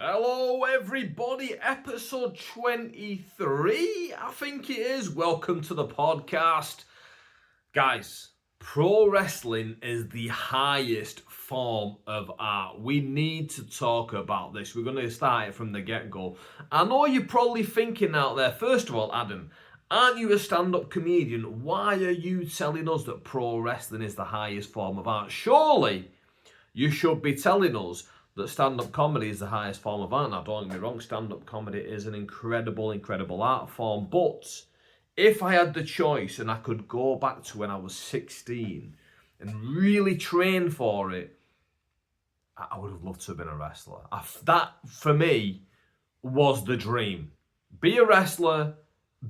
Hello, everybody. Episode 23, I think it is. Welcome to the podcast. Guys, pro wrestling is the highest form of art. We need to talk about this. We're going to start it from the get-go. I know you're probably thinking out there, first of all, Adam, aren't you a stand-up comedian? Why are you telling us that pro wrestling is the highest form of art? Surely you should be telling us that stand-up comedy is the highest form of art. Now, don't get me wrong, stand-up comedy is an incredible, incredible art form. But if I had the choice and I could go back to when I was 16 and really train for it, I would have loved to have been a wrestler. That, for me, was the dream. Be a wrestler,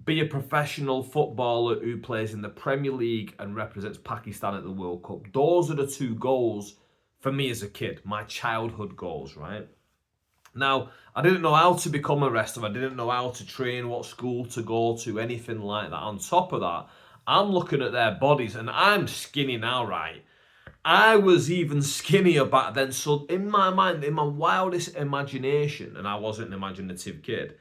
be a professional footballer who plays in the Premier League and represents Pakistan at the World Cup. Those are the two goals for me as a kid, my childhood goals, right? Now, I didn't know how to become a wrestler. I didn't know how to train, what school to go to, anything like that. On top of that, I'm looking at their bodies and I'm skinny now, right? I was even skinnier back then. So in my mind, in my wildest imagination, and I wasn't an imaginative kid,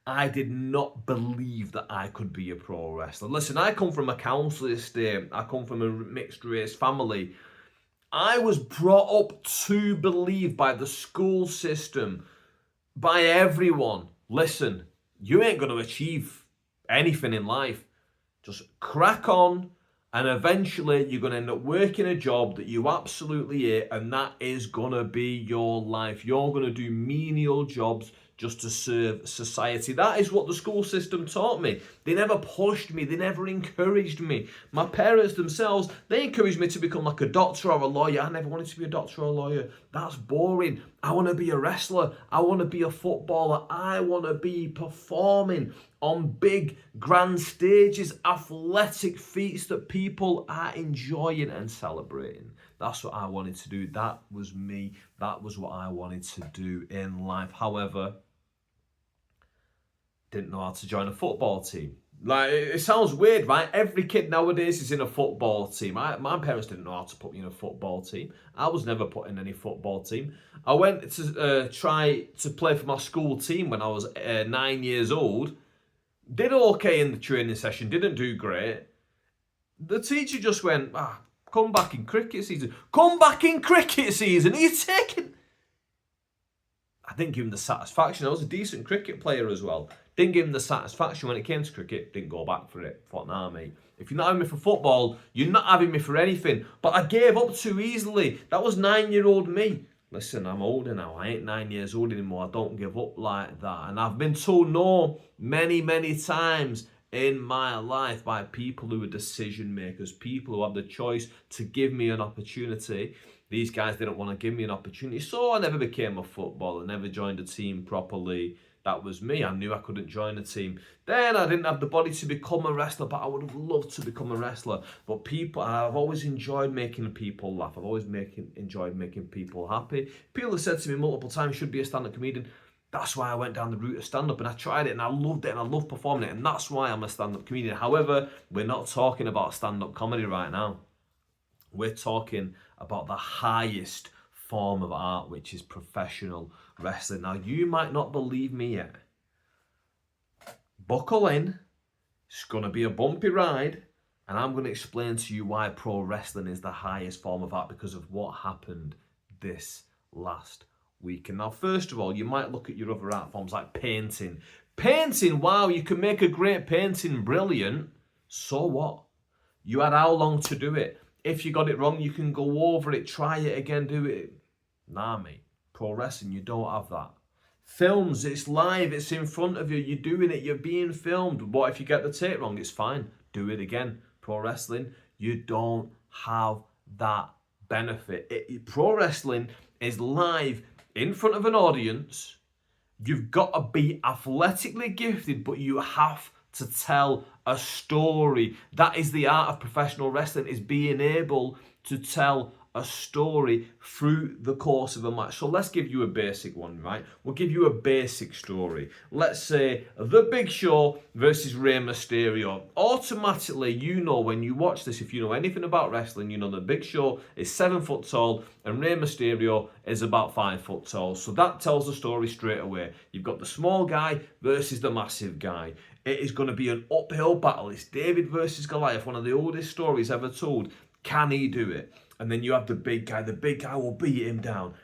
I did not believe that I could be a pro wrestler. Listen, I come from a council estate. I come from a mixed race family. I was brought up to believe by the school system, by everyone, listen, you ain't going to achieve anything in life. Just crack on, and eventually you're going to end up working a job that you absolutely hate, and that is going to be your life. You're going to do menial jobs just to serve society. That is what the school system taught me. They never pushed me. They never encouraged me. My parents themselves, they encouraged me to become like a doctor or a lawyer. I never wanted to be a doctor or a lawyer. That's boring. I want to be a wrestler. I want to be a footballer. I want to be performing on big, grand stages, athletic feats that people are enjoying and celebrating. That's what I wanted to do. That was me. That was what I wanted to do in life. However, didn't know how to join a football team. Like, it sounds weird, right? Every kid nowadays is in a football team. My parents didn't know how to put me in a football team. I was never put in any football team. I went to try to play for my school team when I was 9 years old. Did okay in the training session, didn't do great. The teacher just went, come back in cricket season. Come back in cricket season? Are you taking... I didn't give him the satisfaction. I was a decent cricket player as well. Didn't give him the satisfaction when it came to cricket. Didn't go back for it. Thought, nah, mate. If you're not having me for football, you're not having me for anything. But I gave up too easily. That was 9-year-old me. Listen, I'm older now. I ain't 9 years old anymore. I don't give up like that. And I've been told no many, many times in my life by people who are decision makers, people who have the choice to give me an opportunity. These guys didn't want to give me an opportunity, so I never became a footballer, never joined a team properly. That was me. I knew I couldn't join a team. Then I didn't have the body to become a wrestler, but I would have loved to become a wrestler. But I've always enjoyed making people laugh. I've always enjoyed making people happy. People have said to me multiple times, you should be a stand-up comedian. That's why I went down the route of stand-up, and I tried it, and I loved it, and I love performing it, and that's why I'm a stand-up comedian. However, we're not talking about stand-up comedy right now. We're talking about the highest form of art, which is professional wrestling. Now, you might not believe me yet. Buckle in. It's going to be a bumpy ride, and I'm going to explain to you why pro wrestling is the highest form of art because of what happened this last week. And now, first of all, you might look at your other art forms like painting. Painting, wow, you can make a great painting, brilliant. So what? You had how long to do it? If you got it wrong, you can go over it, try it again, do it. Nah, mate. Pro wrestling, you don't have that. Films, it's live, it's in front of you, you're doing it, you're being filmed. What if you get the take wrong? It's fine. Do it again. Pro wrestling, you don't have that benefit. Pro wrestling is live in front of an audience. You've got to be athletically gifted, but you have to tell a story. That is the art of professional wrestling, is being able to tell a story through the course of a match. So let's give you a basic one, right? We'll give you a basic story. Let's say The Big Show versus Rey Mysterio. Automatically, you know when you watch this, if you know anything about wrestling, you know The Big Show is 7 foot tall and Rey Mysterio is about 5 foot tall. So that tells the story straight away. You've got the small guy versus the massive guy. It is going to be an uphill battle. It's David versus Goliath, one of the oldest stories ever told. Can he do it? And then you have the big guy. The big guy will beat him down,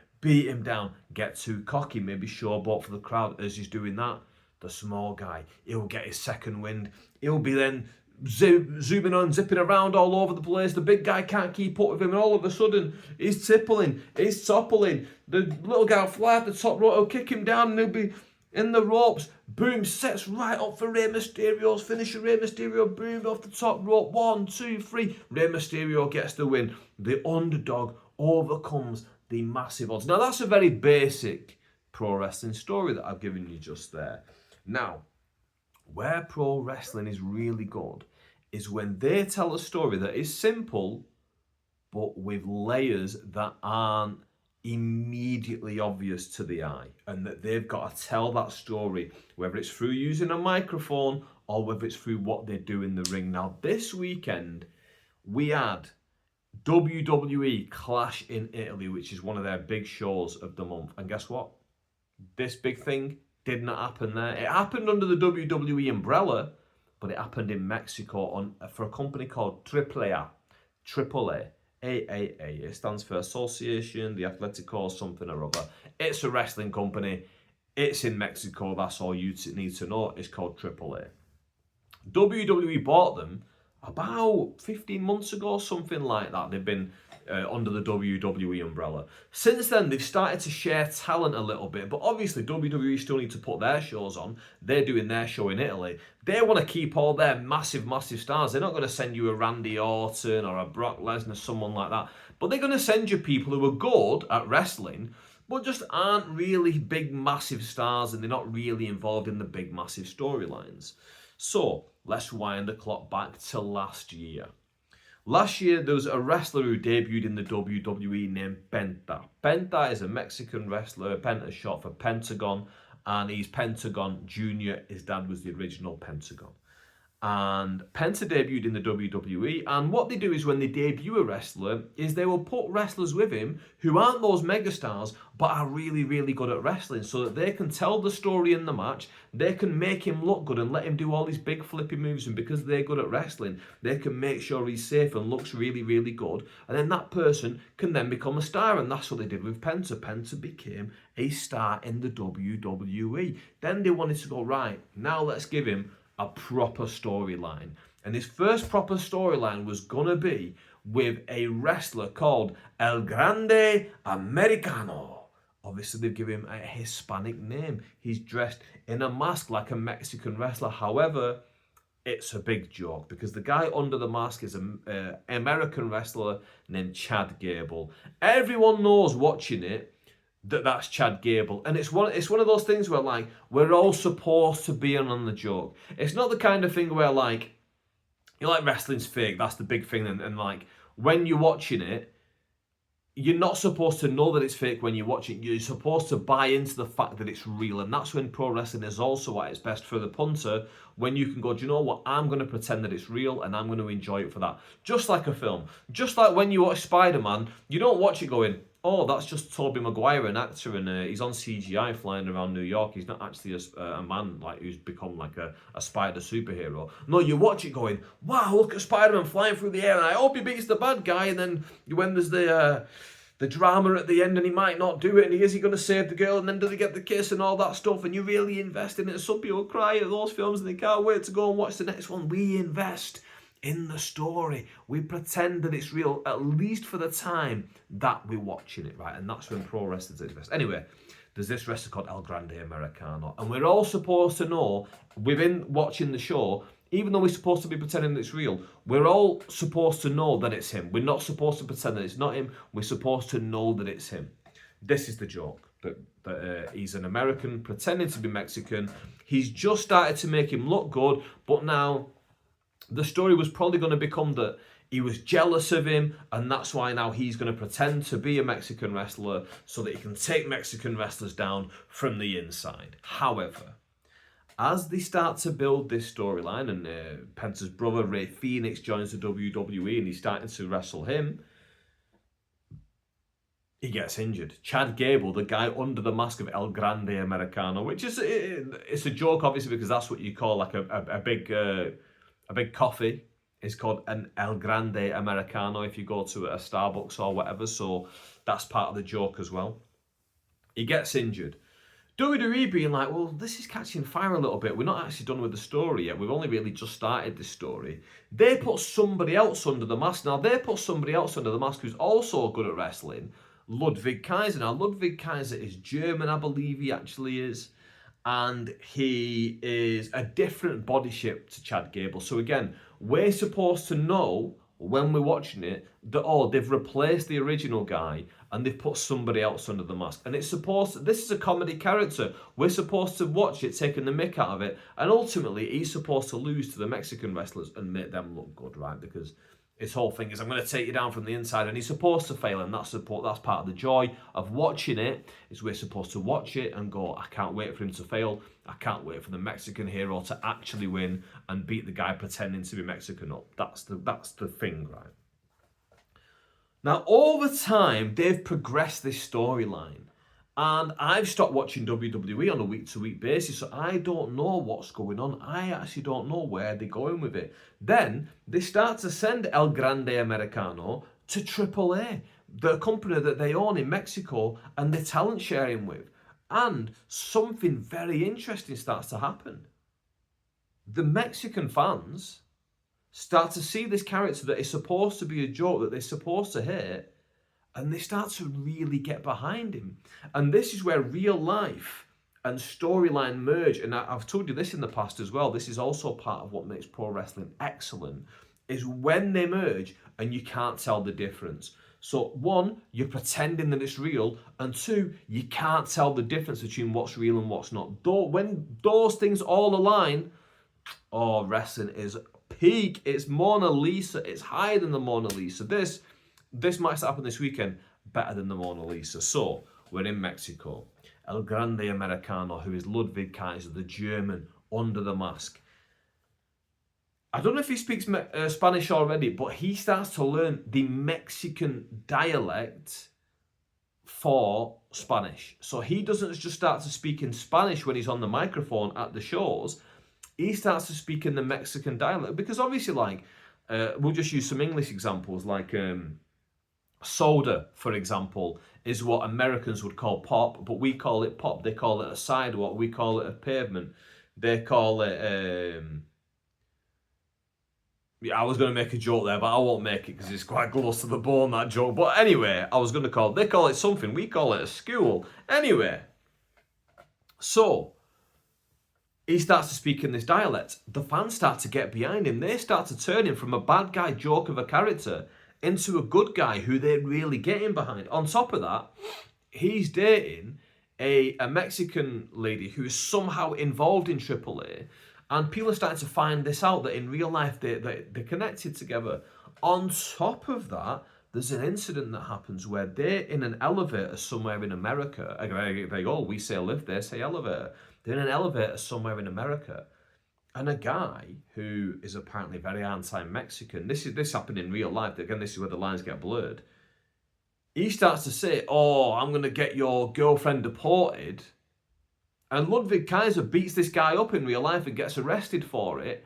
get too cocky, maybe showboat for the crowd as he's doing that. The small guy, he'll get his second wind. He'll be then zooming on, zipping around all over the place. The big guy can't keep up with him, and all of a sudden, he's toppling. The little guy will fly at the top rope, he'll kick him down, and he'll be in the ropes. Boom, sets right up for Rey Mysterio's finisher. Rey Mysterio, boom, off the top rope. 1, 2, 3. Rey Mysterio gets the win. The underdog overcomes the massive odds. Now, that's a very basic pro wrestling story that I've given you just there. Now, where pro wrestling is really good is when they tell a story that is simple, but with layers that aren't immediately obvious to the eye, and that they've got to tell that story, whether it's through using a microphone or whether it's through what they do in the ring. Now, this weekend, we had WWE Clash in Italy, which is one of their big shows of the month. And guess what? This big thing did not happen there. It happened under the WWE umbrella, but it happened in Mexico for a company called AAA. AAA. It stands for Association de Atletico something or other. It's a wrestling company. It's in Mexico. That's all you need to know. It's called AAA. WWE bought them about 15 months ago, something like that. They've been under the WWE umbrella. Since then, they've started to share talent a little bit, but obviously WWE still need to put their shows on. They're doing their show in Italy. They want to keep all their massive stars. They're not going to send you a Randy Orton or a Brock Lesnar, someone like that, but they're going to send you people who are good at wrestling, but just aren't really big, massive stars, and they're not really involved in the big, massive storylines. So, let's wind the clock back to last year. Last year, there was a wrestler who debuted in the WWE named Penta. Penta is a Mexican wrestler. Penta's short for Pentagon, and he's Pentagon Jr. His dad was the original Pentagon. And Penta debuted in the WWE, and what they do is when they debut a wrestler is they will put wrestlers with him who aren't those megastars but are really, really good at wrestling, so that they can tell the story in the match, they can make him look good and let him do all these big flippy moves, and because they're good at wrestling, they can make sure he's safe and looks really, really good, and then that person can then become a star, and that's what they did with Penta. Penta became a star in the WWE. Then they wanted to go, right, now let's give him a proper storyline. And his first proper storyline was gonna be with a wrestler called El Grande Americano. Obviously, they've given him a Hispanic name. He's dressed in a mask like a Mexican wrestler. However, it's a big joke because the guy under the mask is an American wrestler named Chad Gable. Everyone knows watching it that's Chad Gable, and it's one of those things where like we're all supposed to be in on the joke. It's not the kind of thing where like you're like wrestling's fake, that's the big thing, and like when you're watching it, you're not supposed to know that it's fake when you watch it. You're supposed to buy into the fact that it's real, and that's when pro wrestling is also at its best for the punter, when you can go, do you know what, I'm going to pretend that it's real and I'm going to enjoy it for that. Just like a film. Just like when you watch Spider-Man, you don't watch it going, oh, that's just Tobey Maguire, an actor, and he's on CGI flying around New York. He's not actually a man like who's become like a spider superhero. No, you watch it going, wow, look at Spider-Man flying through the air, and I hope he beats the bad guy. And then when there's the drama at the end, and he might not do it, and is he going to save the girl, and then does he get the kiss and all that stuff, and you really invest in it. Some people cry at those films and they can't wait to go and watch the next one. We invest in the story. We pretend that it's real, at least for the time that we're watching it, right? And that's when pro wrestling's at its best. Anyway, there's this wrestler called El Grande Americano, and we're all supposed to know, within watching the show, even though we're supposed to be pretending that it's real, we're all supposed to know that it's him. We're not supposed to pretend that it's not him. We're supposed to know that it's him. This is the joke, that he's an American pretending to be Mexican. He's just started to make him look good, but now the story was probably going to become that He was jealous of him, and that's why now he's going to pretend to be a Mexican wrestler so that he can take Mexican wrestlers down from the inside. However, as they start to build this storyline, and Penta's brother Ray Phoenix joins the WWE and he's starting to wrestle him, he gets injured. Chad Gable, the guy under the mask of El Grande Americano, which is it's a joke obviously because that's what you call like a big coffee. It's called an El Grande Americano if you go to a Starbucks or whatever. So that's part of the joke as well. He gets injured. WWE being like, well, this is catching fire a little bit. We're not actually done with the story yet. We've only really just started this story. They put somebody else under the mask. Now, they put somebody else under the mask who's also good at wrestling, Ludwig Kaiser. Now, Ludwig Kaiser is German, I believe he actually is. And he is a different body shape to Chad Gable. So again, we're supposed to know when we're watching it that, oh, they've replaced the original guy and they've put somebody else under the mask. And it's supposed to, this is a comedy character. We're supposed to watch it, taking the mick out of it. And ultimately, he's supposed to lose to the Mexican wrestlers and make them look good, right? Because his whole thing is, I'm going to take you down from the inside, and he's supposed to fail, and that's part of the joy of watching it, is we're supposed to watch it and go, I can't wait for him to fail, I can't wait for the Mexican hero to actually win and beat the guy pretending to be Mexican up. That's the thing, right? Now, over time, they've progressed this storyline, and I've stopped watching WWE on a week-to-week basis, so I don't know what's going on. I actually don't know where they're going with it. Then they start to send El Grande Americano to AAA, the company that they own in Mexico, and they're talent sharing with. And something very interesting starts to happen. The Mexican fans start to see this character that is supposed to be a joke, that they're supposed to hate, and they start to really get behind him. And this is where real life and storyline merge. And I've told you this in the past as well. This is also part of what makes pro wrestling excellent, is when they merge and you can't tell the difference. So one, you're pretending that it's real, and two, you can't tell the difference between what's real and what's not. When those things all align, oh, wrestling is peak. It's Mona Lisa. It's higher than the Mona Lisa. This might happen this weekend, better than the Mona Lisa. So, we're in Mexico. El Grande Americano, who is Ludwig Kaiser, the German, under the mask. I don't know if he speaks Spanish already, but he starts to learn the Mexican dialect for Spanish. So he doesn't just start to speak in Spanish when he's on the microphone at the shows. He starts to speak in the Mexican dialect. Because obviously, like, we'll just use some English examples, like soda, for example, is what Americans would call pop, but we call it pop. They call it a sidewalk. We call it a pavement. They call it... Yeah, I was going to make a joke there, but I won't make it because it's quite close to the bone, that joke. But anyway, they call it something. We call it a school. Anyway, so he starts to speak in this dialect. The fans start to get behind him. They start to turn him from a bad guy joke of a character into a good guy who they're really getting behind. On top of that, he's dating a Mexican lady who is somehow involved in AAA, and people are starting to find this out, that in real life they're connected together. On top of that, there's an incident that happens where they're in an elevator somewhere in America. They go, we say lift, they say elevator. They're in an elevator somewhere in America, and a guy who is apparently very anti-Mexican, this happened in real life, again, this is where the lines get blurred. He starts to say, oh, I'm going to get your girlfriend deported. And Ludwig Kaiser beats this guy up in real life and gets arrested for it.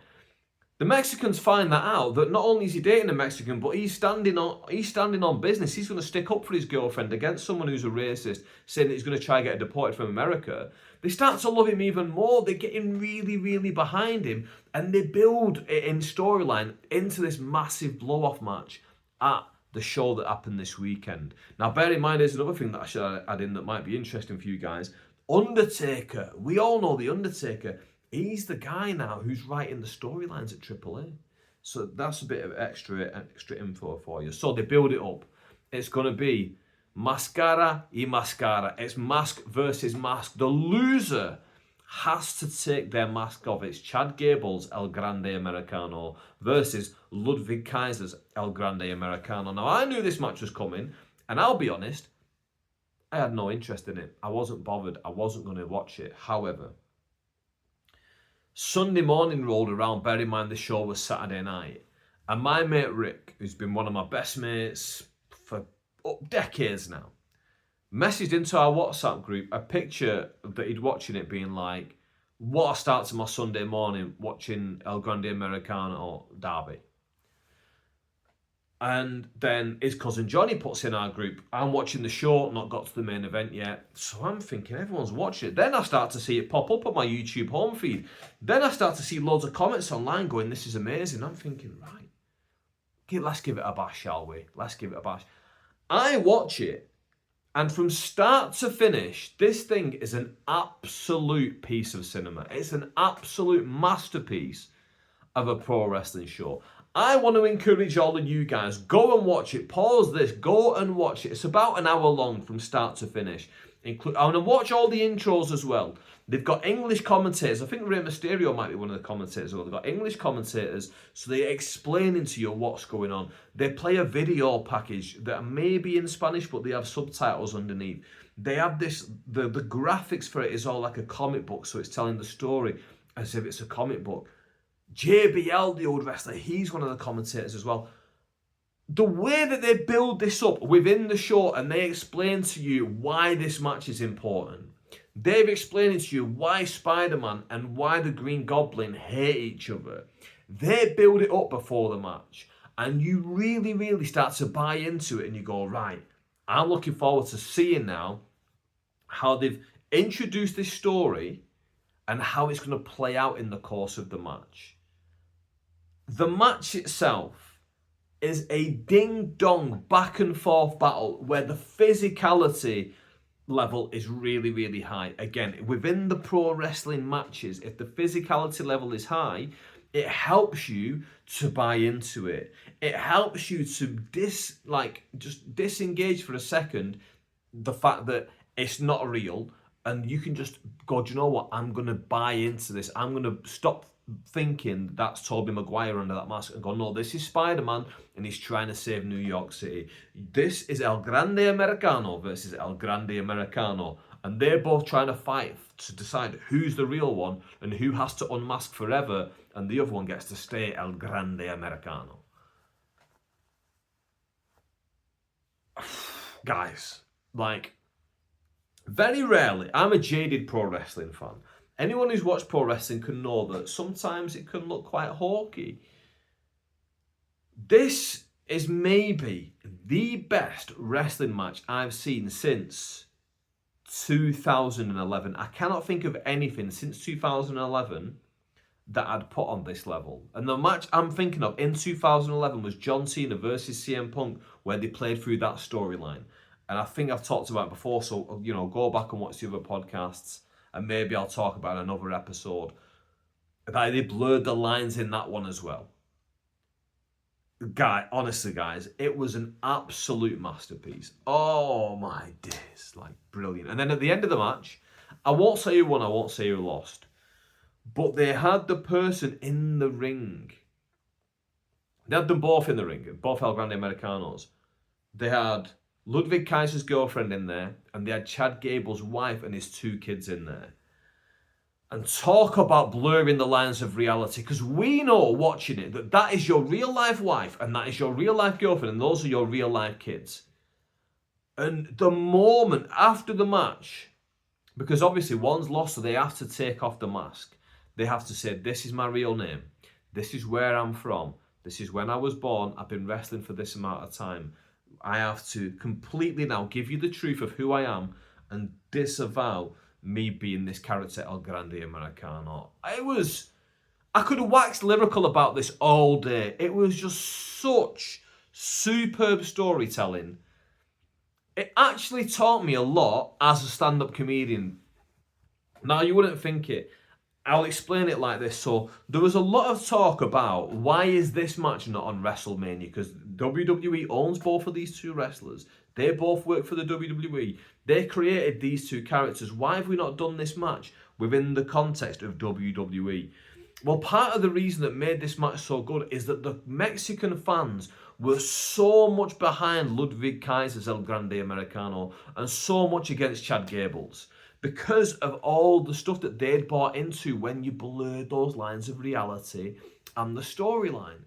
The Mexicans find that out, that not only is he dating a Mexican, but he's standing on business. He's going to stick up for his girlfriend against someone who's a racist, saying that he's going to try and get her deported from America. They start to love him even more. They're getting really, really behind him. And they build it in storyline into this massive blow-off match at the show that happened this weekend. Now, bear in mind, there's another thing that I should add in that might be interesting for you guys. Undertaker. We all know The Undertaker. He's the guy now who's writing the storylines at AAA. So that's a bit of extra info for you. So they build it up. It's going to be Mascara y Mascara. It's mask versus mask. The loser has to take their mask off. It's Chad Gable's El Grande Americano versus Ludwig Kaiser's El Grande Americano. Now, I knew this match was coming, and I'll be honest, I had no interest in it. I wasn't bothered. I wasn't going to watch it. However, Sunday morning rolled around. Bear in mind the show was Saturday night. And my mate Rick, who's been one of my best mates for decades now, messaged into our WhatsApp group a picture that he'd watching it being like, what a start to my Sunday morning watching El Grande Americano derby. And then his cousin Johnny puts in our group, I'm watching the show, not got to the main event yet. So I'm thinking everyone's watching it. Then I start to see it pop up on my YouTube home feed. Then I start to see loads of comments online going, this is amazing. I'm thinking, right, let's give it a bash, shall we? Let's give it a bash. I watch it, and from start to finish, this thing is an absolute piece of cinema. It's an absolute masterpiece of a pro wrestling show. I want to encourage all of you guys, go and watch it. Pause this, go and watch it. It's about an hour long from start to finish. I want to watch all the intros as well. They've got English commentators. I think Rey Mysterio might be one of the commentators. They've got English commentators, so they're explaining to you what's going on. They play a video package that may be in Spanish, but they have subtitles underneath. They have this, the graphics for it is all like a comic book, so it's telling the story as if it's a comic book. JBL, the old wrestler, he's one of the commentators as well. The way that they build this up within the show and they explain to you why this match is important. They've explained to you why Spider-Man and why the Green Goblin hate each other. They build it up before the match. And you really, really start to buy into it and you go, right, I'm looking forward to seeing now how they've introduced this story and how it's going to play out in the course of the match. The match itself is a ding-dong back and forth battle where the physicality level is really, really high. Again, within the pro wrestling matches, if the physicality level is high, it helps you to buy into it. It helps you to just disengage for a second the fact that it's not real, and you can just go, do you know what? I'm going to buy into this. I'm going to stop thinking that's Tobey Maguire under that mask and go, no, this is Spider-Man and he's trying to save New York City. This is El Grande Americano versus El Grande Americano. And they're both trying to fight to decide who's the real one and who has to unmask forever, and the other one gets to stay El Grande Americano. Guys, very rarely, I'm a jaded pro wrestling fan. Anyone who's watched pro wrestling can know that sometimes it can look quite hawky. This is maybe the best wrestling match I've seen since 2011. I cannot think of anything since 2011 that I'd put on this level. And the match I'm thinking of in 2011 was John Cena versus CM Punk, where they played through that storyline. And I think I've talked about it before, so, go back and watch the other podcasts, and maybe I'll talk about another episode. They blurred the lines in that one as well. Honestly, guys, it was an absolute masterpiece. Oh my days, brilliant. And then at the end of the match, I won't say who won, I won't say who lost, but they had the person in the ring. They had them both in the ring, both El Grande Americanos. They had Ludwig Kaiser's girlfriend in there, and they had Chad Gable's wife and his 2 kids in there. And talk about blurring the lines of reality, because we know watching it that is your real life wife and that is your real life girlfriend and those are your real life kids. And the moment after the match, because obviously one's lost, so they have to take off the mask. They have to say, this is my real name. This is where I'm from. This is when I was born. I've been wrestling for this amount of time. I have to completely now give you the truth of who I am and disavow me being this character El Grande Americano. I could have waxed lyrical about this all day. It was just such superb storytelling. It actually taught me a lot as a stand-up comedian. Now, you wouldn't think it. I'll explain it like this. So there was a lot of talk about why is this match not on WrestleMania, because WWE owns both of these 2 wrestlers. They both work for the WWE. They created these two characters. Why have we not done this match within the context of WWE? Well, part of the reason that made this match so good is that the Mexican fans were so much behind Ludwig Kaiser's El Grande Americano and so much against Chad Gable's because of all the stuff that they'd bought into when you blurred those lines of reality and the storyline.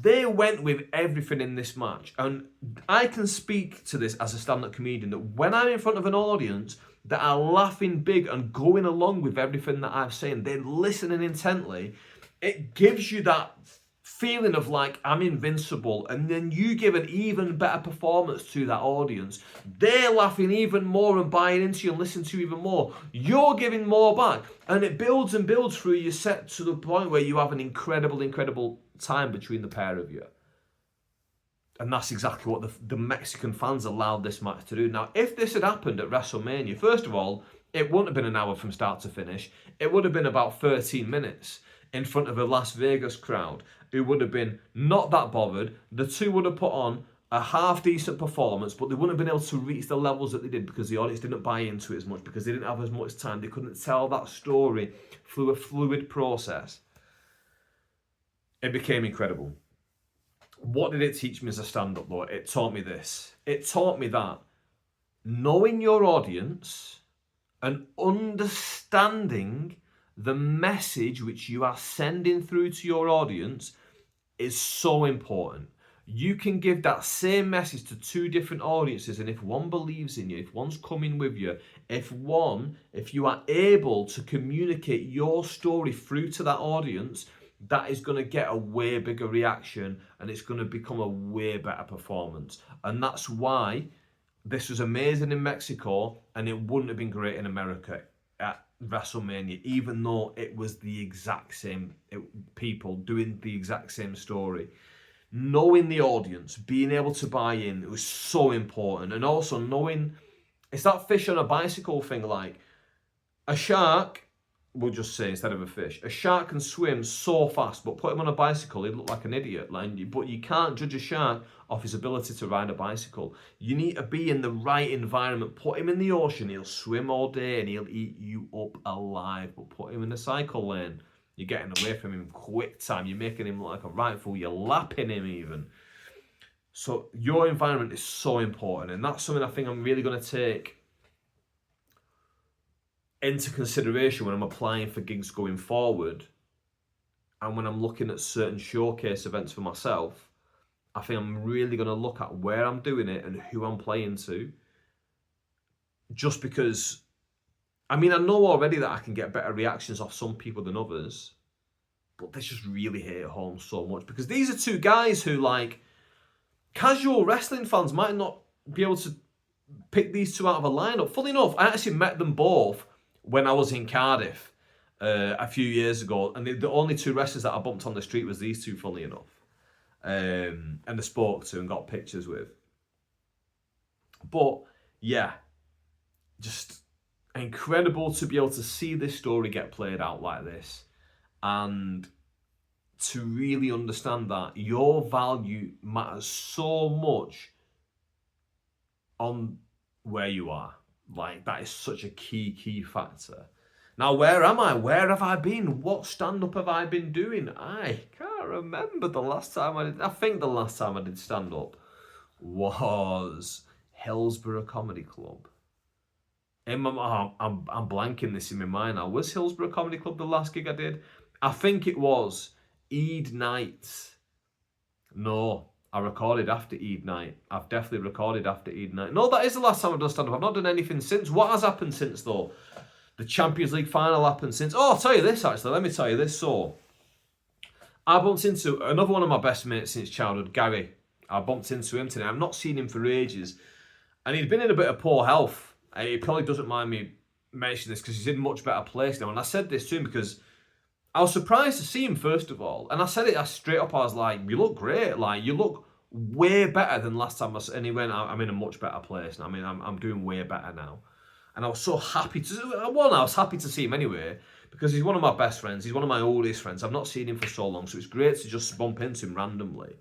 They went with everything in this match, and I can speak to this as a stand-up comedian that when I'm in front of an audience that are laughing big and going along with everything that I'm saying, they're listening intently, it gives you that feeling of like, I'm invincible, and then you give an even better performance to that audience. They're laughing even more and buying into you and listening to you even more. You're giving more back, and it builds and builds through your set to the point where you have an incredible time between the pair of you. And that's exactly what the Mexican fans allowed this match to do. Now, if this had happened at WrestleMania, first of all, it wouldn't have been an hour from start to finish. It would have been about 13 minutes in front of a Las Vegas crowd who would have been not that bothered. The two would have put on a half-decent performance, but they wouldn't have been able to reach the levels that they did because the audience didn't buy into it as much, because they didn't have as much time. They couldn't tell that story through a fluid process. It became incredible. What did it teach me as a stand-up, though? It taught me this. It taught me that knowing your audience and understanding the message which you are sending through to your audience is so important. You can give that same message to two different audiences, and if one believes in you, if one's coming with you, if you are able to communicate your story through to that audience, that is going to get a way bigger reaction, and it's going to become a way better performance. And that's why this was amazing in Mexico, and it wouldn't have been great in America at WrestleMania, even though it was the exact same people doing the exact same story. Knowing the audience, being able to buy in, it was so important. And also knowing, it's that fish on a bicycle thing. Like a shark, we'll just say instead of a fish, a shark can swim so fast, but put him on a bicycle, he'd look like an idiot. But you can't judge a shark off his ability to ride a bicycle. You need to be in the right environment. Put him in the ocean, he'll swim all day and he'll eat you up alive. But put him in a cycle lane, you're getting away from him quick time. You're making him look like a right fool. You're lapping him even. So your environment is so important, and that's something I think I'm really going to take into consideration when I'm applying for gigs going forward, and when I'm looking at certain showcase events for myself. I think I'm really going to look at where I'm doing it and who I'm playing to, just because, I mean, I know already that I can get better reactions off some people than others, but this just really hit it home so much, because these are two guys who, like, casual wrestling fans might not be able to pick these two out of a lineup. Funny enough, I actually met them both when I was in Cardiff a few years ago, and the only two wrestlers that I bumped on the street was these two, funny enough, and I spoke to and got pictures with. But yeah, just incredible to be able to see this story get played out like this, and to really understand that your value matters so much on where you are. Like, that is such a key factor. Now, where am I? Where have I been? What stand-up have I been doing? I can't remember the last time I did. I think the last time I did stand-up was Hillsborough Comedy Club. I'm blanking this in my mind now. Was Hillsborough Comedy Club the last gig I did? I think it was. Eid night. No, I recorded after Eid night. I've definitely recorded after Eid night. No, that is the last time I've done stand-up. I've not done anything since. What has happened since, though? The Champions League final happened since. Oh, I'll tell you this, actually. Let me tell you this. So, I bumped into another one of my best mates since childhood, Gary. I bumped into him today. I've not seen him for ages. And he'd been in a bit of poor health. He probably doesn't mind me mentioning this because he's in a much better place now. And I said this to him because I was surprised to see him, first of all. And I said it straight up. I was like, you look great. Like, you look way better than last time. And he went, I'm in a much better place now. I mean, I'm doing way better now. And I was so happy I was happy to see him anyway, because he's one of my best friends. He's one of my oldest friends. I've not seen him for so long, so it's great to just bump into him randomly.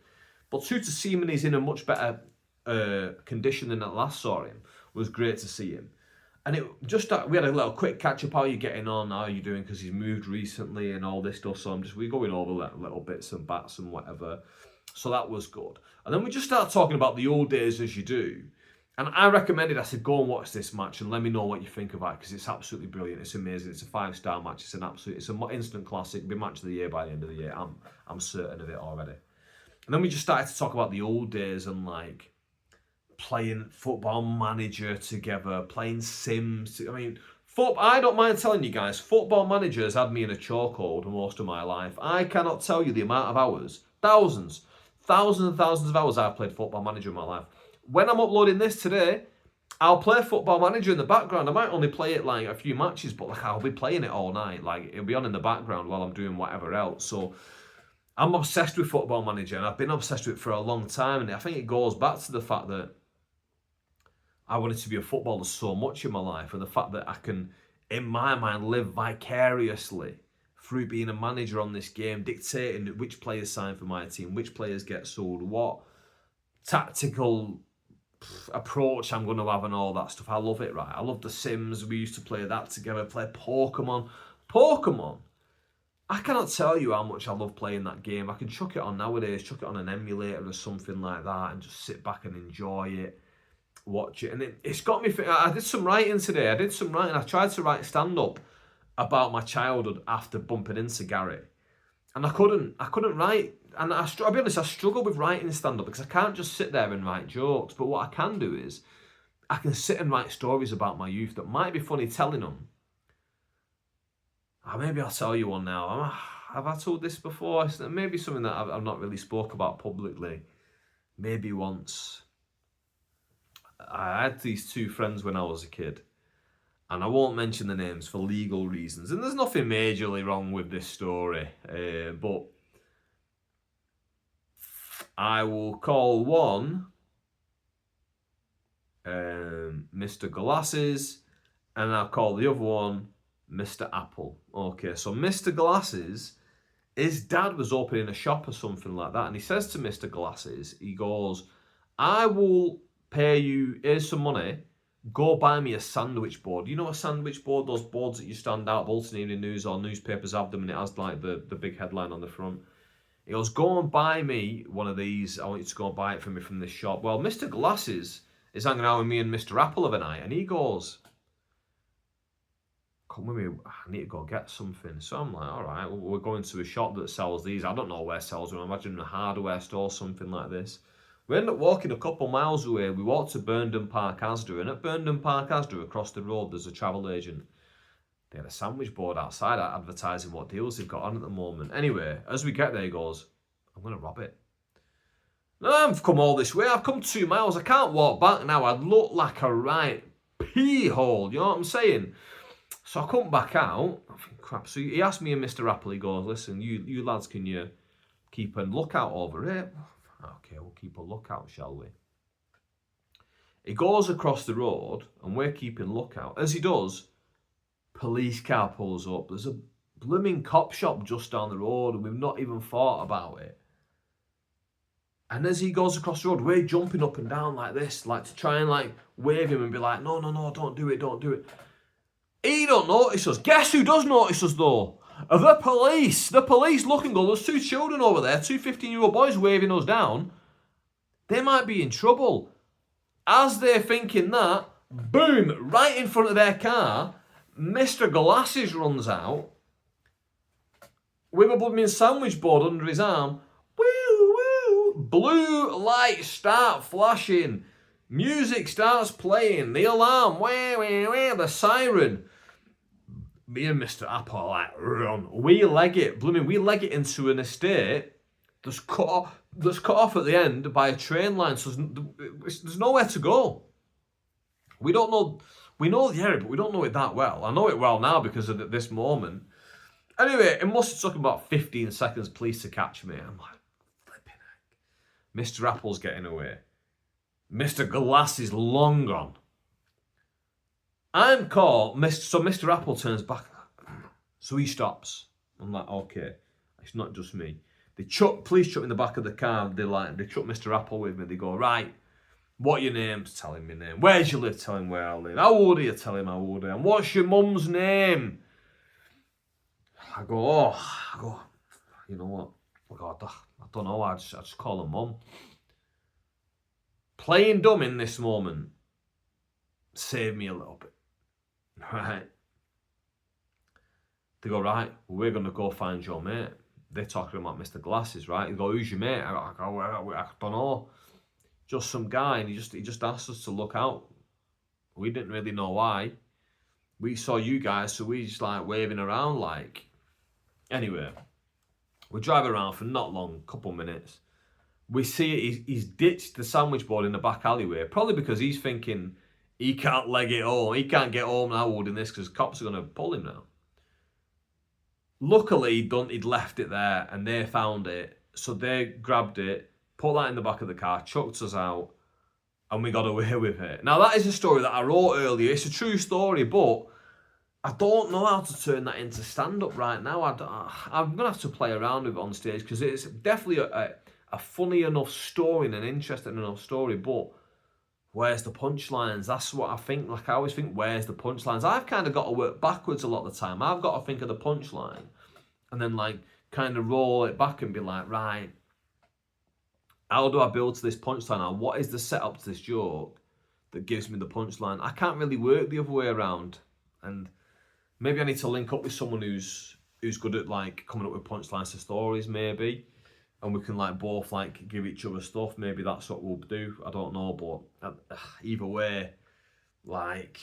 But two, to see him and he's in a much better conditioning that last saw him was great to see him. And it just we had a little quick catch up. How are you getting on? How are you doing? Because he's moved recently and all this stuff. So we're going over little bits and bats and whatever. So that was good. And then we just started talking about the old days as you do. And I recommended, I said, go and watch this match and let me know what you think about it, because it's absolutely brilliant. It's amazing. It's a 5-star match. It's an instant classic. It'll be match of the year by the end of the year. I'm certain of it already. And then we just started to talk about the old days and like playing Football Manager together, playing Sims. I mean, I don't mind telling you guys, Football Manager has had me in a chokehold most of my life. I cannot tell you the amount of hours, thousands and thousands of hours I've played Football Manager in my life. When I'm uploading this today, I'll play Football Manager in the background. I might only play it like a few matches, but like I'll be playing it all night. Like it'll be on in the background while I'm doing whatever else. So I'm obsessed with Football Manager, and I've been obsessed with it for a long time. And I think it goes back to the fact that I wanted to be a footballer so much in my life, and the fact that I can, in my mind, live vicariously through being a manager on this game, dictating which players sign for my team, which players get sold, what tactical approach I'm going to have and all that stuff. I love it, right? I love The Sims. We used to play that together, play Pokemon. I cannot tell you how much I love playing that game. I can chuck it on nowadays, chuck it on an emulator or something like that and just sit back and enjoy it, watch it. And it's got me thinking. I did some writing today. I tried to write stand-up about my childhood after bumping into Gary. And I couldn't write. And I'll be honest, I struggle with writing stand-up because I can't just sit there and write jokes. But what I can do is I can sit and write stories about my youth that might be funny telling them. Maybe I'll tell you one now. Have I told this before? Maybe something that I've not really spoke about publicly. Maybe once. I had these two friends when I was a kid. And I won't mention the names for legal reasons. And there's nothing majorly wrong with this story. But I will call one Mr. Glasses, and I'll call the other one Mr. Apple. Okay, so Mr. Glasses, his dad was opening a shop or something like that, and he says to Mr. Glasses, he goes, I will pay you, here's some money, go buy me a sandwich board. You know a sandwich board, those boards that you stand out, Bolton Evening News or newspapers have them, and it has like the big headline on the front. He goes, go and buy me one of these. I want you to go and buy it for me from this shop. Well, Mr. Glasses is hanging out with me and Mr. Apple of a night, and he goes, come with me, I need to go get something. So I'm like, all right, well, we're going to a shop that sells these. I don't know where sells them. I imagine a hardware store, something like this. We end up walking a couple miles away. We walked to Burndon Park Asda, and at Burndon Park Asda, across the road, there's a travel agent. They had a sandwich board outside advertising what deals they've got on at the moment. Anyway, as we get there, he goes, I'm going to rob it. No, I've come all this way. I've come 2 miles. I can't walk back now. I'd look like a right pee hole. You know what I'm saying? So I come back out. I think, crap. So he asked me and Mr. Apple, he goes, listen, you lads, can you keep a lookout over it? Okay, we'll keep a lookout, shall we? He goes across the road, and we're keeping lookout. As he does, police car pulls up. There's a blooming cop shop just down the road, and we've not even thought about it. And as he goes across the road, we're jumping up and down like this, like to try and like wave him and be like, no, don't do it. He don't notice us. Guess who does notice us though? The police look and go, there's 2 children over there, 2 15-year-old boys waving us down. They might be in trouble. As they're thinking that, boom, right in front of their car, Mr. Glasses runs out with a blooming sandwich board under his arm. Woo, woo. Blue lights start flashing. Music starts playing. The alarm, the siren. Me and Mr. Apple are like, run. We leg it into an estate that's cut off at the end by a train line, so there's nowhere to go. We know the area, but we don't know it that well. I know it well now because of this moment. Anyway, it must have taken about 15 seconds, police, to catch me. I'm like, flipping heck. Mr. Apple's getting away. Mr. Glass is long gone. I'm caught. So Mr. Apple turns back. So he stops. I'm like, okay, it's not just me. Police chuck in the back of the car. They chuck Mr. Apple with me. They go, right, What your name's? Tell him my name. Where's you live? Tell him where I live. How old are you? Tell him how old I am. What's your mum's name? I go, you know what? I don't know. I just call her mum. Playing dumb in this moment saved me a little bit. Right? They go, right, we're going to go find your mate. They're talking about Mr. Glasses, right? They go, who's your mate? I go, I don't know. Just some guy, and he just asked us to look out. We didn't really know why. We saw you guys, so we just like waving around like. Anyway, we drive around for not long, couple minutes. We see it, he's ditched the sandwich board in the back alleyway, probably because he's thinking he can't leg it home. He can't get home now holding this because cops are going to pull him now. Luckily, he'd left it there and they found it. So they grabbed it, put that in the back of the car, chucked us out, and we got away with it. Now, that is a story that I wrote earlier. It's a true story, but I don't know how to turn that into stand-up right now. I'm going to have to play around with it on stage because it's definitely a funny enough story and an interesting enough story, but where's the punchlines? That's what I think. Like, I always think, where's the punchlines? I've kind of got to work backwards a lot of the time. I've got to think of the punchline and then, like, kind of roll it back and be like, right, how do I build to this punchline now? What is the setup to this joke that gives me the punchline? I can't really work the other way around. And maybe I need to link up with someone who's good at, like, coming up with punchlines to stories, maybe. And we can, like, both, like, give each other stuff. Maybe that's what we'll do. I don't know, but either way, like,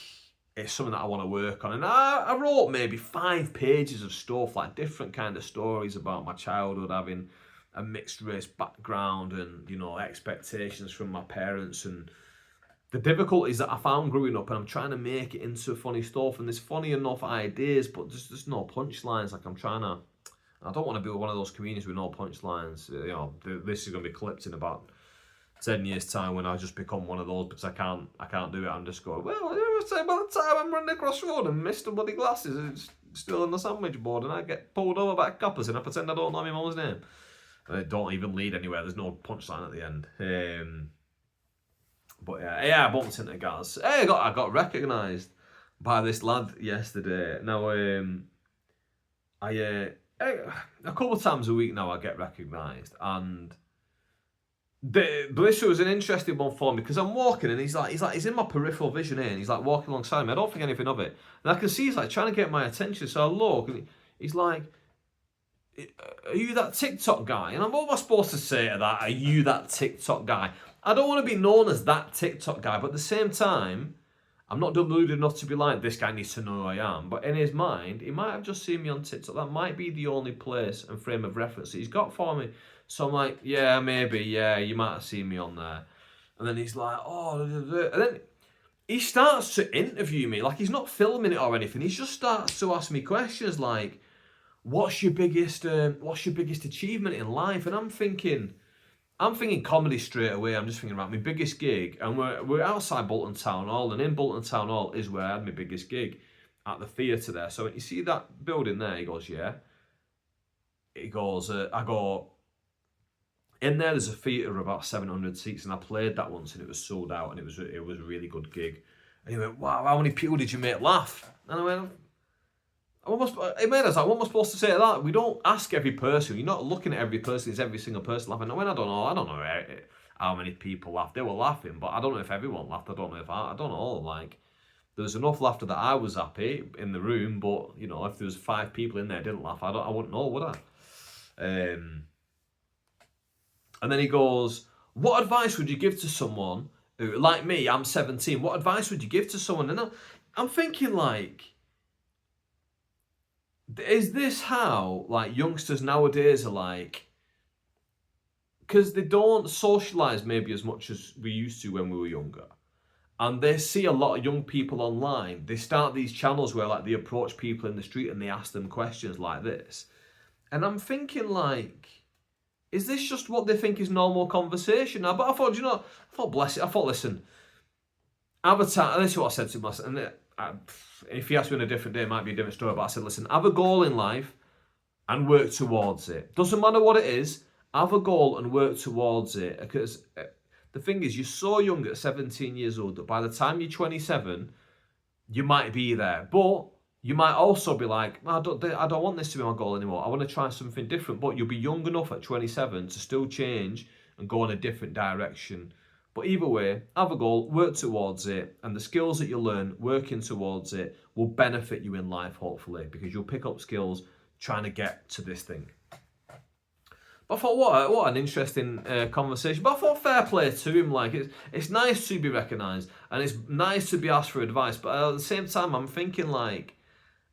it's something that I want to work on. And I wrote maybe 5 pages of stuff, like, different kind of stories about my childhood, having a mixed race background and, you know, expectations from my parents and the difficulties that I found growing up, and I'm trying to make it into funny stuff. And there's funny enough ideas, but there's no punchlines. Like, I don't want to be one of those comedians with no punchlines. You know, this is going to be clipped in about 10 years' time when I just become one of those because I can't do it. I'm just going, well, by the time I'm running across the road and Mr. Bloody Glasses is still on the sandwich board and I get pulled over by coppers and I pretend I don't know my mum's name. And it don't even lead anywhere. There's no punchline at the end. But yeah, I bumped into guys. Hey, I got recognised by this lad yesterday. Now, a couple of times a week now I get recognised, and this was an interesting one for me because I'm walking and he's in my peripheral vision here, and he's like walking alongside me. I don't think anything of it, and I can see he's like trying to get my attention. So I look, and he's like, "Are you that TikTok guy?" And what am I supposed to say to that? Are you that TikTok guy? I don't want to be known as that TikTok guy, but at the same time, I'm not deluded enough to be like, this guy needs to know who I am. But in his mind, he might have just seen me on TikTok. That might be the only place and frame of reference that he's got for me. So I'm like, yeah, maybe, yeah, you might have seen me on there. And then he's like, oh, and then he starts to interview me. Like, he's not filming it or anything. He just starts to ask me questions like, what's your biggest achievement in life? And I'm thinking comedy straight away. I'm just thinking about my biggest gig, and we're outside Bolton Town Hall, and in Bolton Town Hall is where I had my biggest gig, at the theatre there. So you see that building there? He goes, yeah. He goes, I go, in there's a theatre of about 700 seats, and I played that once, and it was sold out, and it was a really good gig. And he went, wow, how many people did you make laugh? And I went, it made us like, what am I supposed to say to that? We don't ask every person. You're not looking at every person. It's every single person laughing. I don't know how many people laughed. They were laughing, but I don't know if everyone laughed. I don't know. Like, there was enough laughter that I was happy in the room, but you know, if there was 5 people in there that didn't laugh, I wouldn't know, would I? And then he goes, what advice would you give to someone who, like me, I'm 17. What advice would you give to someone? And I'm thinking, like, is this how, like, youngsters nowadays are like? Because they don't socialise maybe as much as we used to when we were younger. And they see a lot of young people online. They start these channels where, like, they approach people in the street and they ask them questions like this. And I'm thinking, like, is this just what they think is normal conversation now? But I thought, bless it, listen, Avatar, this is what I said to myself, and if he asked me on a different day, it might be a different story, but I said, listen, have a goal in life and work towards it. Doesn't matter what it is, have a goal and work towards it, because the thing is, you're so young at 17 years old that by the time you're 27, you might be there. But you might also be like, I don't want this to be my goal anymore. I want to try something different. But you'll be young enough at 27 to still change and go in a different direction. But either way, have a goal, work towards it, and the skills that you learn working towards it will benefit you in life, hopefully, because you'll pick up skills trying to get to this thing. But I thought, what an interesting conversation. But I thought fair play to him. Like, it's nice to be recognised, and it's nice to be asked for advice. But at the same time, I'm thinking, like,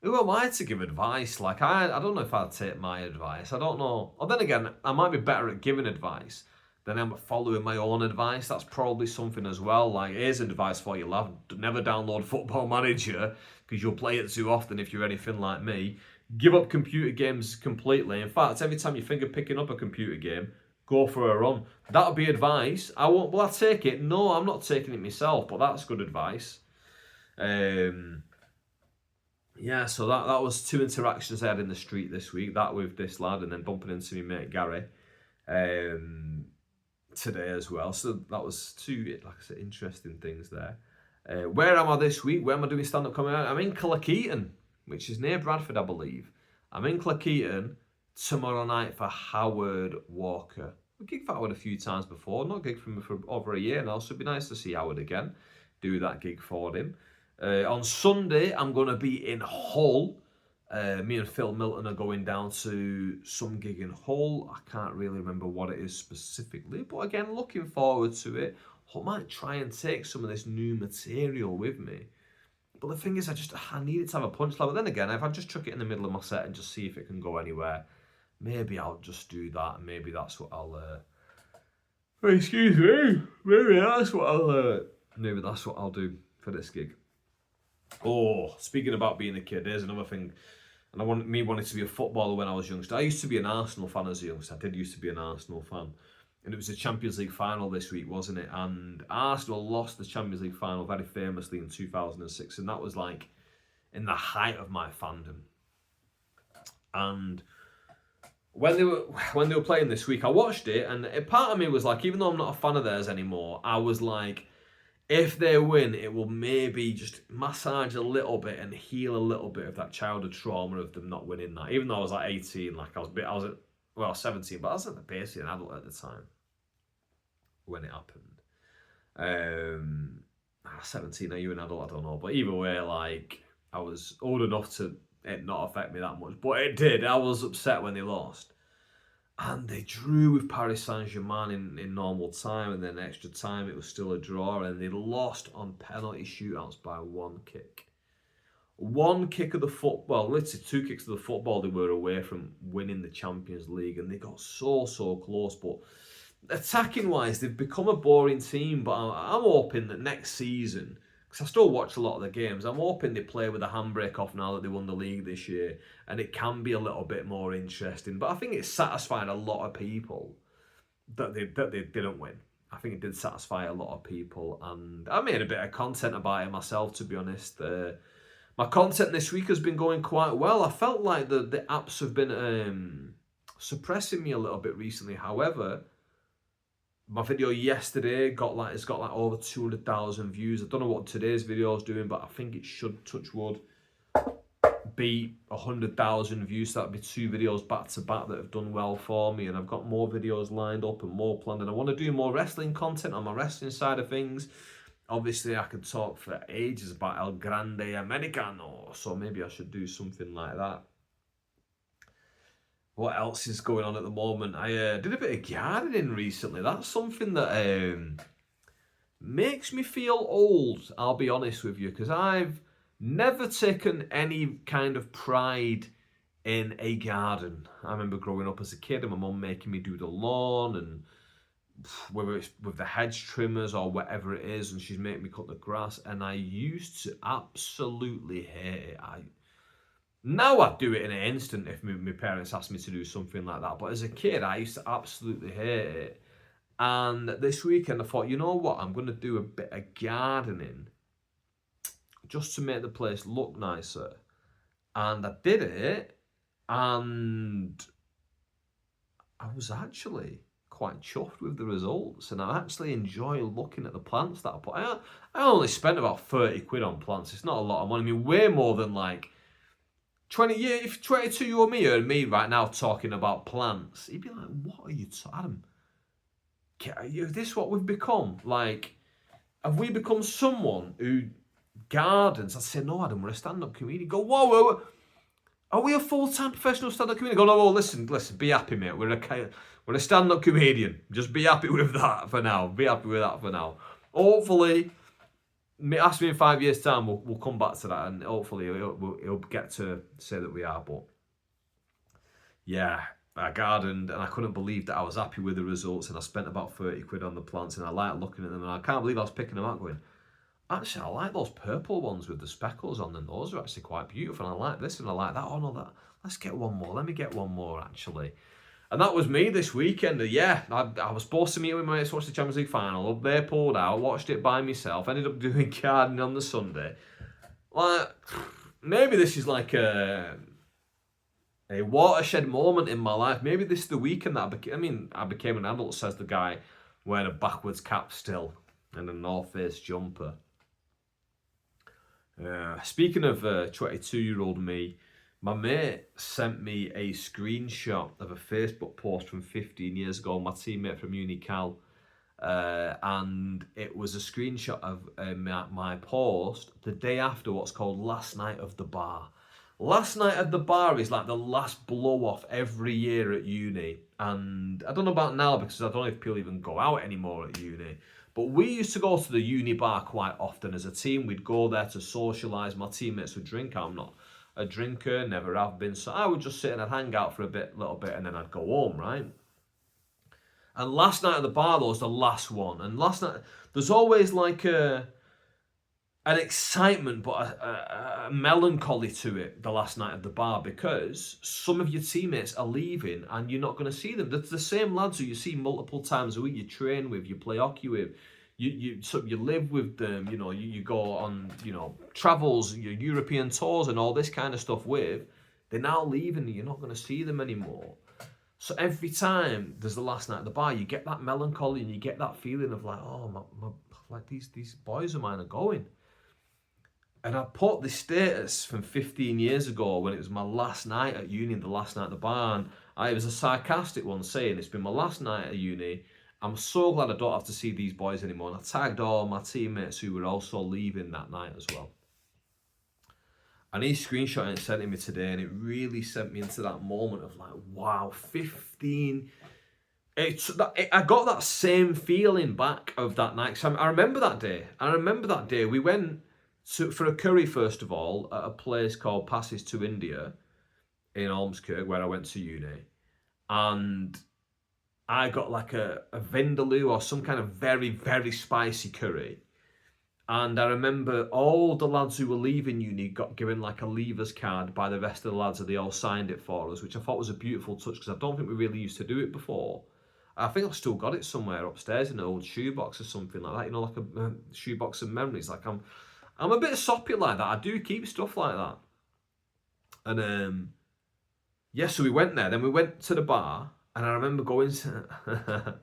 who am I to give advice? Like, I don't know if I'd take my advice. I don't know. Or then again, I might be better at giving advice than I'm following my own advice. That's probably something as well. Like, here's advice for you, lad. Never download Football Manager, because you'll play it too often if you're anything like me. Give up computer games completely. In fact, every time you think of picking up a computer game, go for a run. That'll be advice. Will I take it? No, I'm not taking it myself, but that's good advice. Yeah, so that was 2 interactions I had in the street this week. That with this lad, and then bumping into my mate Gary today as well. So that was 2, like I said, interesting things there. Where am I this week? Where am I doing stand-up coming out? I'm in Cleckheaton, which is near Bradford, I believe. I'm in Cleckheaton tomorrow night for Howard Walker. I've gigged for Howard a few times before. Not gigged for him for over a year now, so it'd be nice to see Howard again. Do that gig for him. On Sunday, I'm going to be in Hull. Me and Phil Milton are going down to some gig in Hull. I can't really remember what it is specifically, but again, looking forward to it. I might try and take some of this new material with me. But the thing is, I need it to have a punchline. But then again, if I just chuck it in the middle of my set and just see if it can go anywhere, maybe I'll just do that. And maybe that's what I'll... excuse me. Maybe that's what I'll do for this gig. Oh, speaking about being a kid, there's another thing. And wanted to be a footballer when I was youngster. I used to be an Arsenal fan as a youngster. I did used to be an Arsenal fan. And it was the Champions League final this week, wasn't it? And Arsenal lost the Champions League final very famously in 2006. And that was like in the height of my fandom. And when they were playing this week, I watched it. And a part of me was like, even though I'm not a fan of theirs anymore, I was like, if they win, it will maybe just massage a little bit and heal a little bit of that childhood trauma of them not winning that. Even though I was like 18, like I was 17, but I was basically an adult at the time when it happened. 17, are you an adult? I don't know. But either way, like, I was old enough to it not affect me that much. But it did. I was upset when they lost. And they drew with Paris Saint-Germain in normal time, and then extra time it was still a draw, and they lost on penalty shootouts by 1 kick. 1 kick of the football, literally 2 kicks of the football, they were away from winning the Champions League, and they got so close. But attacking-wise, they've become a boring team, but I'm hoping that next season, because I still watch a lot of the games, I'm hoping they play with a handbrake off now that they won the league this year, and it can be a little bit more interesting. But I think it satisfied a lot of people that they didn't win. I think it did satisfy a lot of people, and I made a bit of content about it myself, to be honest. My content this week has been going quite well. I felt like the apps have been suppressing me a little bit recently. However, my video yesterday got over 200,000 views. I don't know what today's video is doing, but I think it should, touch wood, be 100,000 views. So that'd be 2 videos back to back that have done well for me, and I've got more videos lined up and more planned, and I want to do more wrestling content on my wrestling side of things. Obviously, I could talk for ages about El Grande Americano, so maybe I should do something like that. What else is going on at the moment? I did a bit of gardening recently. That's something that makes me feel old, I'll be honest with you, because I've never taken any kind of pride in a garden. I remember growing up as a kid and my mum making me do the lawn, and whether it's with the hedge trimmers or whatever it is, and she's making me cut the grass, and I used to absolutely hate it. Now I'd do it in an instant if my parents asked me to do something like that. But as a kid, I used to absolutely hate it. And this weekend I thought, you know what? I'm going to do a bit of gardening just to make the place look nicer. And I did it. And I was actually quite chuffed with the results, and I actually enjoy looking at the plants that I put. I only spent about 30 quid on plants. It's not a lot of money. I mean, way more than like 20 years. If 22 or me right now talking about plants, he'd be like, "What are you, Adam? Is this what we've become? Like, have we become someone who gardens?" I'd say, "No, Adam, we're a stand-up comedian." Go, whoa. Are we a full-time professional stand-up comedian? Go, no, listen, be happy, mate. We're a stand-up comedian. Just be happy with that for now. Be happy with that for now. Hopefully, ask me in 5 years' time, we'll come back to that, and hopefully he'll get to say that we are. But yeah, I gardened, and I couldn't believe that I was happy with the results, and I spent about 30 quid on the plants, and I like looking at them, and I can't believe I was picking them out going, actually, I like those purple ones with the speckles on them. Those are actually quite beautiful. And I like this and I like that. Oh, no, that. Let's get one more. Let me get one more, actually. And that was me this weekend. Yeah, I was supposed to meet with my mates to watch the Champions League final. They pulled out. Watched it by myself. Ended up doing gardening on the Sunday. Like, maybe this is like a watershed moment in my life. Maybe this is the weekend that I became an adult, says the guy wearing a backwards cap still and a North Face jumper. Speaking of 22-year-old me, my mate sent me a screenshot of a Facebook post from 15 years ago, my teammate from Unical, and it was a screenshot of my post the day after what's called Last Night of the Bar. Last Night at the Bar is like the last blow-off every year at uni, and I don't know about now because I don't know if people even go out anymore at uni. But we used to go to the uni bar quite often as a team. We'd go there to socialise. My teammates would drink. I'm not a drinker, never have been. So I would just sit and I'd hang out for a little bit, and then I'd go home, right? And Last Night at the Bar, though, was the last one. And last night, there's always like an excitement, but a melancholy to it, the Last Night at the Bar, because some of your teammates are leaving and you're not going to see them. They're the same lads who you see multiple times a week, you train with, you play hockey with, you live with them, you go on, travels, your European tours and all this kind of stuff with. They're now leaving and you're not going to see them anymore. So every time there's the Last Night at the Bar, you get that melancholy and you get that feeling of like, oh, like these boys of mine are going. And I put this status from 15 years ago when it was my last night at uni, the last night at the bar. And it was a sarcastic one saying, it's been my last night at uni. I'm so glad I don't have to see these boys anymore. And I tagged all my teammates who were also leaving that night as well. And he screenshot it and sent it me today. And it really sent me into that moment of like, wow, 15... I got that same feeling back of that night. So I remember that day. We went for a curry, first of all, at a place called Passes to India in Ormskirk, where I went to uni. And I got like a vindaloo or some kind of very, very spicy curry. And I remember all the lads who were leaving uni got given like a leavers card by the rest of the lads, and they all signed it for us, which I thought was a beautiful touch because I don't think we really used to do it before. I think I've still got it somewhere upstairs in an old shoebox or something like that, like a shoebox of memories. Like I'm a bit soppy like that. I do keep stuff like that. And so we went there. Then we went to the bar, and I remember going to...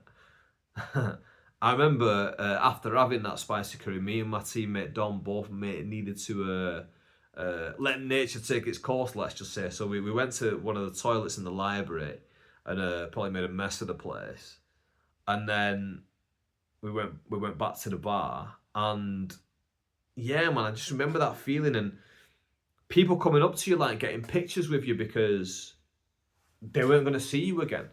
I remember after having that spicy curry, me and my teammate Dom both needed to let nature take its course, let's just say. So we went to one of the toilets in the library and probably made a mess of the place. And then we went back to the bar, and yeah, man, I just remember that feeling and people coming up to you, like getting pictures with you because they weren't going to see you again.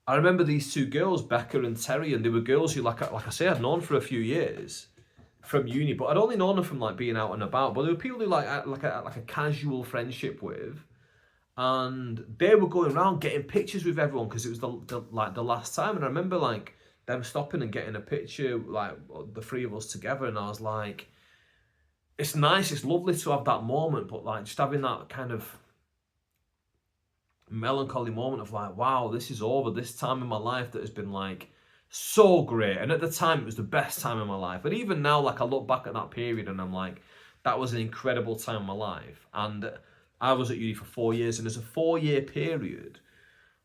I remember these two girls, Becca and Terry, and they were girls who, like I say, I'd known for a few years from uni, but I'd only known them from like being out and about. But there were people who like a casual friendship with, and they were going around getting pictures with everyone because it was the last time. And I remember like them stopping and getting a picture, like the three of us together, and I was like, it's nice, it's lovely to have that moment, but like just having that kind of melancholy moment of like, wow, this is over, this time in my life that has been like so great. And at the time it was the best time in my life. But even now, like I look back at that period and I'm like, that was an incredible time in my life. And I was at uni for 4 years, and there's a 4-year period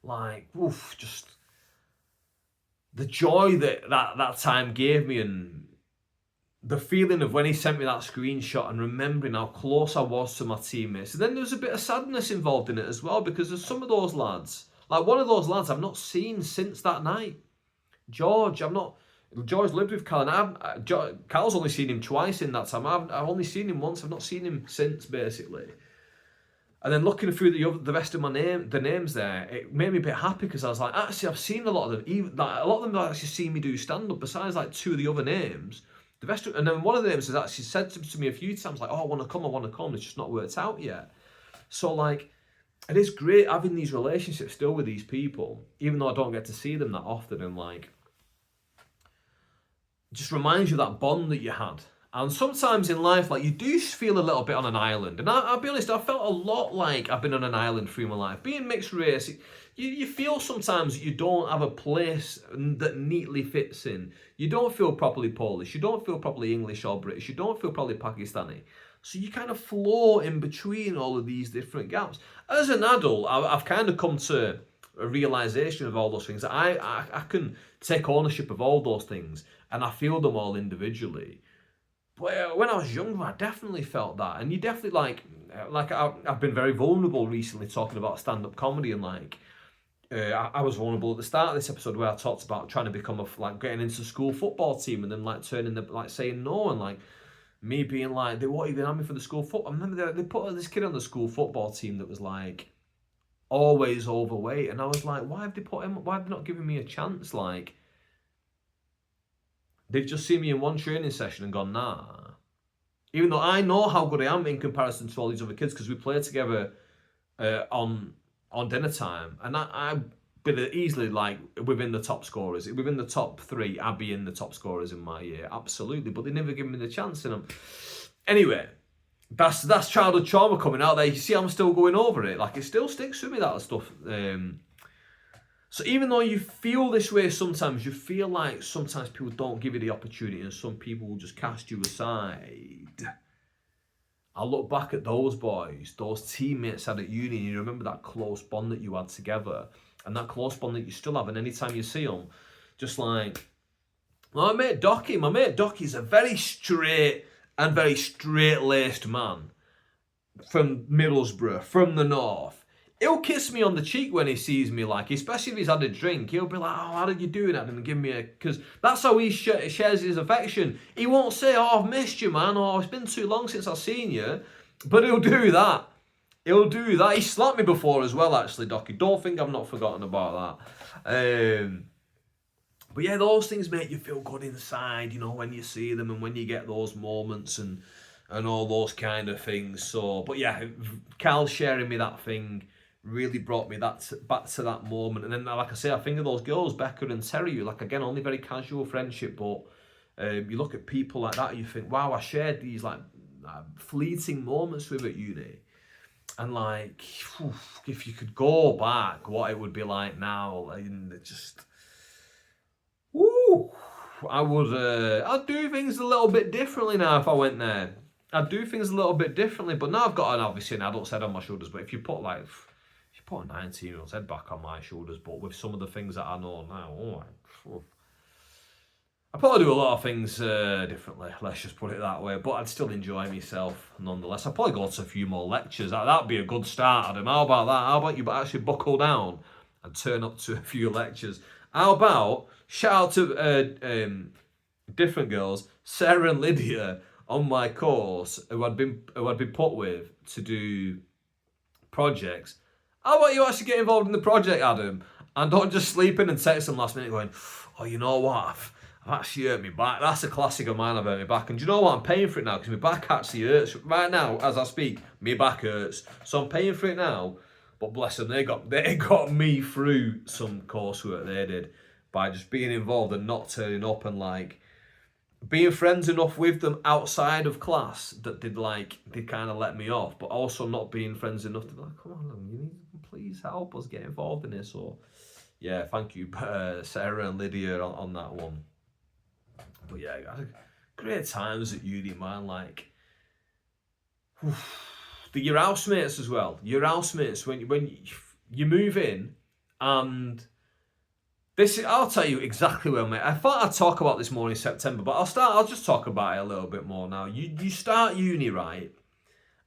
like, oof, just the joy that time gave me, and the feeling of when he sent me that screenshot and remembering how close I was to my teammates. And then there was a bit of sadness involved in it as well, because there's some of those lads, like one of those lads I've not seen since that night. George lived with Cal, and Cal's only seen him twice in that time. I've only seen him once. I've not seen him since, basically. And then looking through the rest of the names there, it made me a bit happy, because I was like, actually, I've seen a lot of them. Even like, a lot of them have actually seen me do stand up. Besides like two of the other names, and then one of the names has actually said to me a few times, like, "Oh, I want to come. It's just not worked out yet." So like, it is great having these relationships still with these people, even though I don't get to see them that often, and like, just reminds you of that bond that you had. And sometimes in life, like, you do feel a little bit on an island. And I'll be honest, I felt a lot like I've been on an island through my life. Being mixed race, you feel sometimes that you don't have a place that neatly fits in. You don't feel properly Polish. You don't feel properly English or British. You don't feel properly Pakistani. So you kind of float in between all of these different gaps. As an adult, I've kind of come to a realization of all those things. I can take ownership of all those things, and I feel them all individually. But when I was younger, I definitely felt that. And you definitely, like I've been very vulnerable recently talking about stand-up comedy, and like, I was vulnerable at the start of this episode where I talked about trying to become getting into the school football team, and then like saying no, and like me being like, they won't even have me for the school football. I remember they put this kid on the school football team that was like always overweight, and I was like, why have they put him? Why have they not given me a chance? Like, they've just seen me in one training session and gone, nah. Even though I know how good I am in comparison to all these other kids, because we play together on dinner time, and I've been easily like within the top scorers, within the top three. I'd be in the top scorers in my year, absolutely. But they never give me the chance in them. Anyway, that's childhood trauma coming out there. You see, I'm still going over it. Like, it still sticks with me, that stuff. So even though you feel this way sometimes, you feel like sometimes people don't give you the opportunity, and some people will just cast you aside. I look back at those boys, those teammates had at uni, and you remember that close bond that you had together, and that close bond that you still have, and anytime you see them, just like, my mate Docky's a very straight and very straight-laced man from Middlesbrough, from the north. He'll kiss me on the cheek when he sees me, like, especially if he's had a drink. He'll be like, "Oh, how did you do that?" And give me because that's how he shares his affection. He won't say, "Oh, I've missed you, man," or "It's been too long since I've seen you," but he'll do that. He slapped me before as well, actually, Docky. Don't think I've not forgotten about that. But yeah, those things make you feel good inside, you know, when you see them and when you get those moments and all those kind of things. So, but yeah, Cal sharing me that thing really brought me back to that moment. And then, like I say, I think of those girls, Becca and Terry, like, again, only very casual friendship, but you look at people like that and you think, wow, I shared these like fleeting moments with at uni. And like, if you could go back, what it would be like now, and it just, I'd do things a little bit differently now if I went there. I'd do things a little bit differently, but now I've got obviously an adult's head on my shoulders. But if you put a 19-year-old's head back on my shoulders, but with some of the things that I know now, I probably do a lot of things differently. Let's just put it that way. But I'd still enjoy myself nonetheless. I'd probably go to a few more lectures. That'd be a good start, Adam. How about that? How about you actually buckle down and turn up to a few lectures? How about shout out to different girls, Sarah and Lydia, on my course, who I'd been put with to do projects. How about you actually get involved in the project, Adam? And don't just sleep in and text them last minute going, "Oh, you know what? I've actually hurt my back." That's a classic of mine, I've hurt my back. And do you know what? I'm paying for it now because my back actually hurts. Right now, as I speak, my back hurts. So I'm paying for it now. But bless them, they got me through some coursework they did by just being involved and not turning up, and like being friends enough with them outside of class that did kind of let me off, but also not being friends enough to be like, "Come on, you need to please help us get involved in this." So yeah, thank you, Sarah and Lydia on that one. But yeah, I had great times at uni, man. Like, your housemates as well. Your housemates, when you move in And I'll tell you exactly where I thought I'd talk about this more in September, but I'll just talk about it a little bit more now. You start uni, right?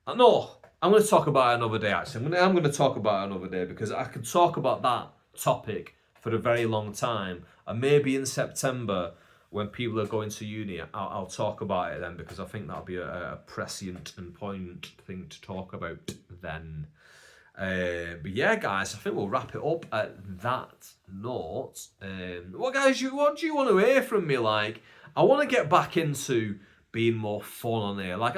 No, I'm going to talk about it another day, actually. I'm going to talk about it another day because I could talk about that topic for a very long time. And maybe in September, when people are going to uni, I'll talk about it then because I think that'll be a prescient and poignant thing to talk about then. But yeah, guys, I think we'll wrap it up at that note. Well, guys, what do you want to hear from me? Like, I want to get back into being more fun on here. Like,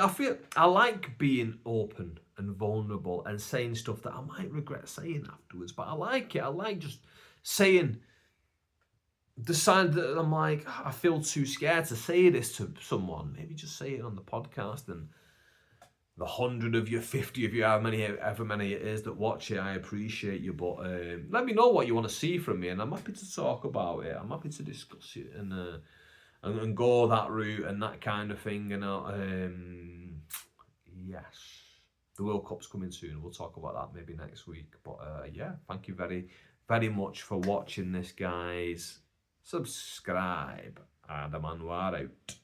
I like being open and vulnerable and saying stuff that I might regret saying afterwards. But I like it. I like just saying the sign that I'm like, I feel too scared to say this to someone. Maybe just say it on the podcast and the 100 of you, 50 of you, however many it is that watch it, I appreciate you. But let me know what you want to see from me, and I'm happy to talk about it. I'm happy to discuss it and go that route and that kind of thing. And yes, the World Cup's coming soon. We'll talk about that maybe next week. But yeah, thank you very, very much for watching this, guys. Subscribe. Adam Anwar out.